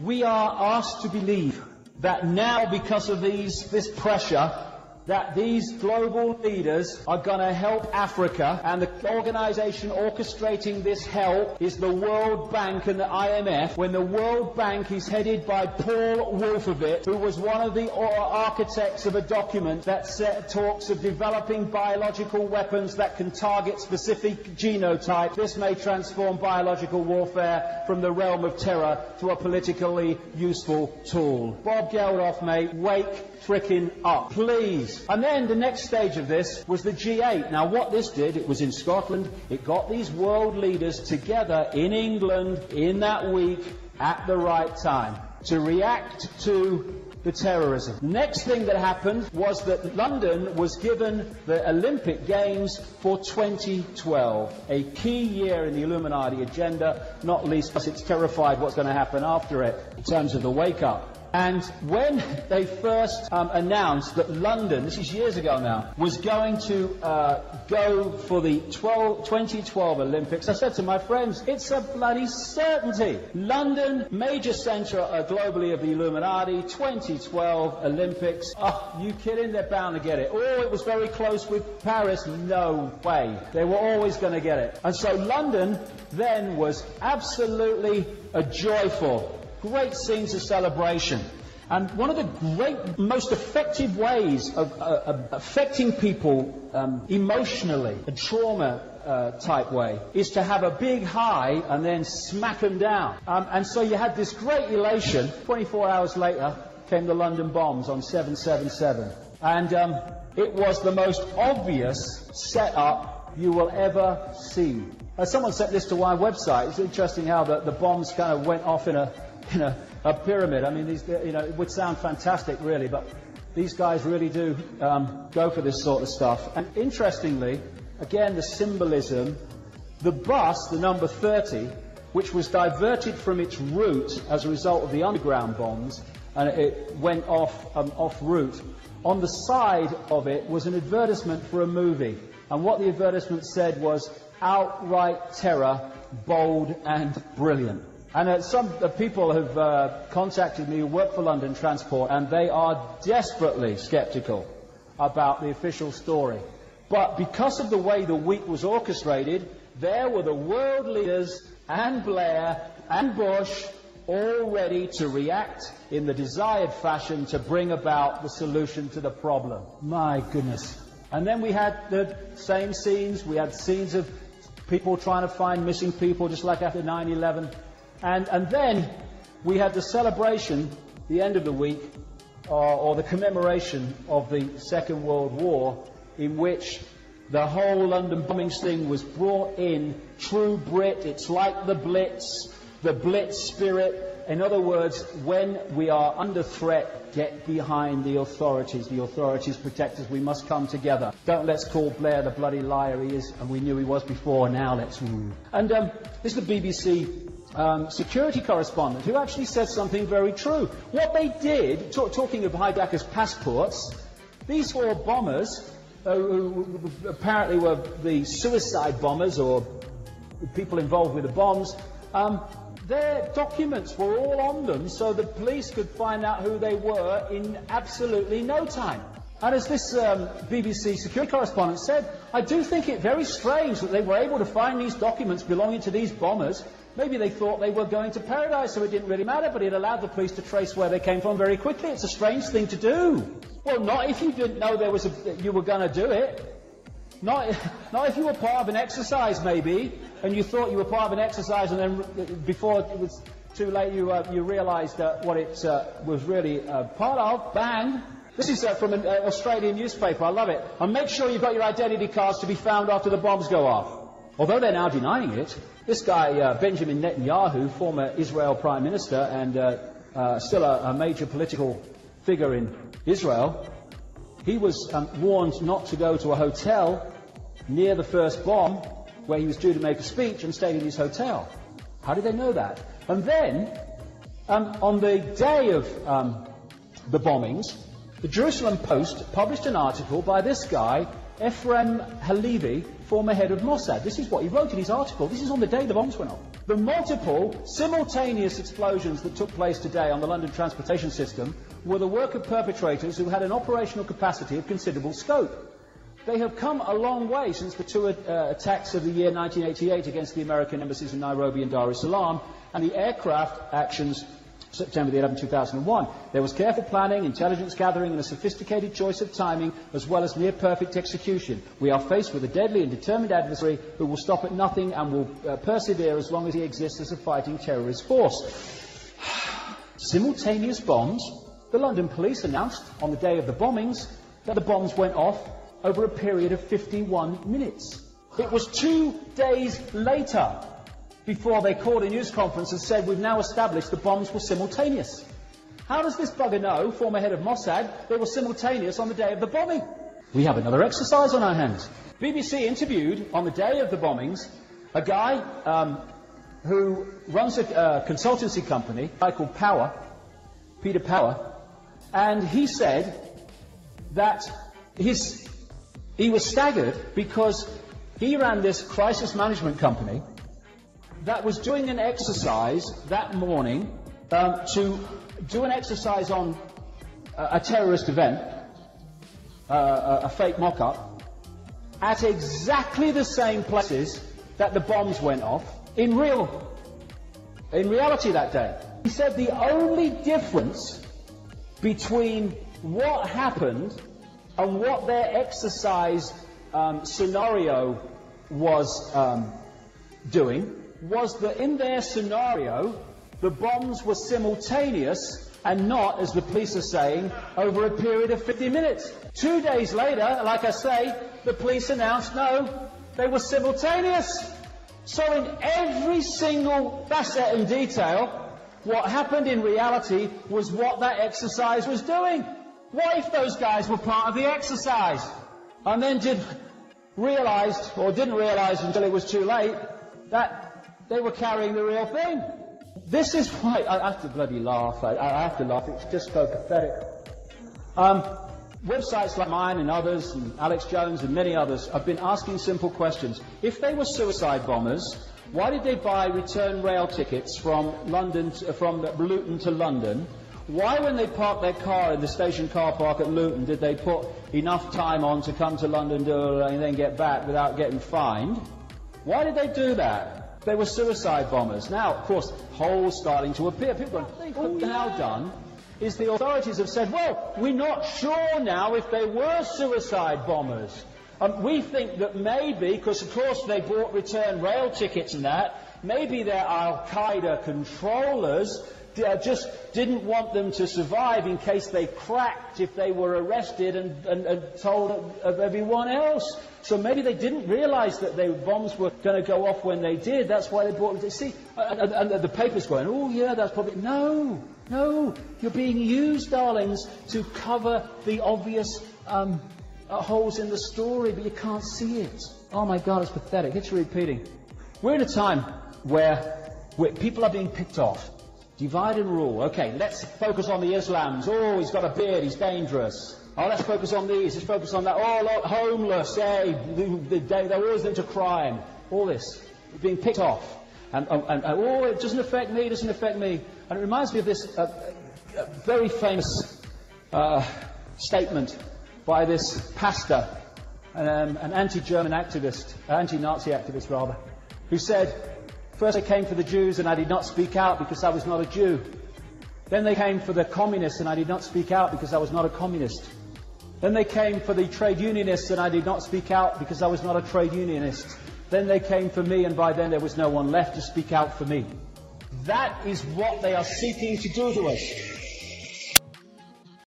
We are asked to believe that now, because of this pressure, that these global leaders are going to help Africa, and the organization orchestrating this help is the World Bank and the IMF, when the World Bank is headed by Paul Wolfowitz, who was one of the architects of a document that talks of developing biological weapons that can target specific genotypes. This may transform biological warfare from the realm of terror to a politically useful tool. Bob Geldof, mate, wake frickin' up, please. And then the next stage of this was the G8. Now what this did, it was in Scotland, it got these world leaders together in England in that week at the right time to react to the terrorism. The next thing that happened was that London was given the Olympic Games for 2012, a key year in the Illuminati agenda, not least because it's terrified what's going to happen after it in terms of the wake-up. And when they first announced that London, this is years ago now, was going to go for the 2012 Olympics, I said to my friends, it's a bloody certainty. London, major centre globally of the Illuminati, 2012 Olympics. Oh, you kidding? They're bound to get it. Oh, it was very close with Paris. No way. They were always going to get it. And so London then was absolutely a joyful, great scenes of celebration. And one of the most effective ways of affecting people emotionally, a trauma type way, is to have a big high and then smack them down. And so you had this great elation. 24 hours later came the London bombs on 7/7/7. And it was the most obvious setup you will ever see. Someone sent this to my website. It's interesting how the bombs kind of went off in a pyramid. I mean, these, it would sound fantastic, really, but these guys really do go for this sort of stuff. And interestingly, again, the symbolism, the bus, the number 30, which was diverted from its route as a result of the underground bombs, and it went off route. On the side of it was an advertisement for a movie, and what the advertisement said was, "Outright terror, bold and brilliant." And some people have contacted me who work for London Transport, and they are desperately sceptical about the official story. But because of the way the week was orchestrated, there were the world leaders and Blair and Bush all ready to react in the desired fashion to bring about the solution to the problem. My goodness. And then we had the same scenes. We had scenes of people trying to find missing people, just like after 9/11. And then we had the celebration, the end of the week, or the commemoration of the Second World War, in which the whole London bombings thing was brought in, true Brit, it's like the Blitz spirit. In other words, when we are under threat, get behind the authorities. The authorities protect us. We must come together. Don't let's call Blair the bloody liar he is, and we knew he was before, now let's... And this is the BBC security correspondent who actually said something very true. What they did, talking of hijackers' passports, these four bombers, who apparently were the suicide bombers or people involved with the bombs, their documents were all on them so the police could find out who they were in absolutely no time. And as this BBC security correspondent said, I do think it very strange that they were able to find these documents belonging to these bombers. Maybe they thought they were going to paradise, so it didn't really matter, but it allowed the police to trace where they came from very quickly. It's a strange thing to do. Well, not if you didn't know you were going to do it. Not if you were part of an exercise, maybe, and you thought you were part of an exercise, and then before it was too late, you realised what it was really part of. Bang! This is from an Australian newspaper. I love it. And make sure you've got your identity cards to be found after the bombs go off. Although they're now denying it, this guy, Benjamin Netanyahu, former Israel Prime Minister and still a major political figure in Israel, he was warned not to go to a hotel near the first bomb where he was due to make a speech, and stayed in his hotel. How did they know that? And then, on the day of the bombings, the Jerusalem Post published an article by this guy Ephraim Halevi, former head of Mossad. This is what he wrote in his article. This is on the day the bombs went off. The multiple simultaneous explosions that took place today on the London transportation system were the work of perpetrators who had an operational capacity of considerable scope. They have come a long way since the two attacks of the year 1988 against the American embassies in Nairobi and Dar es Salaam and the aircraft actions September the 11th, 2001. There was careful planning, intelligence gathering and a sophisticated choice of timing as well as near-perfect execution. We are faced with a deadly and determined adversary who will stop at nothing and will persevere as long as he exists as a fighting terrorist force. Simultaneous bombs. The London police announced on the day of the bombings that the bombs went off over a period of 51 minutes. It was 2 days later before they called a news conference and said, we've now established the bombs were simultaneous. How does this bugger know, former head of Mossad, they were simultaneous on the day of the bombing? We have another exercise on our hands. BBC interviewed, on the day of the bombings, a guy who runs a consultancy company, a guy called Peter Power, and he said that he was staggered because he ran this crisis management company that was doing an exercise that morning to do an exercise on a terrorist event, a fake mock-up, at exactly the same places that the bombs went off in reality that day. He said the only difference between what happened and what their exercise scenario was doing was that in their scenario, the bombs were simultaneous and not, as the police are saying, over a period of 50 minutes. 2 days later, like I say, the police announced, no, they were simultaneous. So in every single facet and detail, what happened in reality was what that exercise was doing. What if those guys were part of the exercise and then didn't realise until it was too late that they were carrying the real thing? This is why I have to bloody laugh. I have to laugh. It's just so pathetic. Websites like mine and others, and Alex Jones and many others, have been asking simple questions. If they were suicide bombers, why did they buy return rail tickets from Luton to London? Why, when they parked their car in the station car park at Luton, did they put enough time on to come to London and then get back without getting fined? Why did they do that? They were suicide bombers. Now, of course, holes starting to appear. People what they've now done is the authorities have said, well, we're not sure now if they were suicide bombers. We think that maybe, because of course they bought return rail tickets and that, maybe they're Al-Qaeda controllers just didn't want them to survive in case they cracked if they were arrested and told of everyone else. So maybe they didn't realise that the bombs were going to go off when they did. That's why they bought them. See, and the paper's going, oh yeah, that's probably... No, you're being used, darlings, to cover the obvious holes in the story, but you can't see it. Oh my God, it's pathetic. It's repeating. We're in a time where people are being picked off. Divide and rule. Okay, let's focus on the Islams. Oh, he's got a beard, he's dangerous. Oh, let's focus on these, let's focus on that. Oh, look, homeless, hey, they're always into crime. All this, being picked off. And oh, it doesn't affect me, it doesn't affect me. And it reminds me of this very famous statement by this pastor, an anti-German activist, anti-Nazi activist rather, who said, first they came for the Jews and I did not speak out because I was not a Jew. Then they came for the communists and I did not speak out because I was not a communist. Then they came for the trade unionists and I did not speak out because I was not a trade unionist. Then they came for me and by then there was no one left to speak out for me. That is what they are seeking to do to us.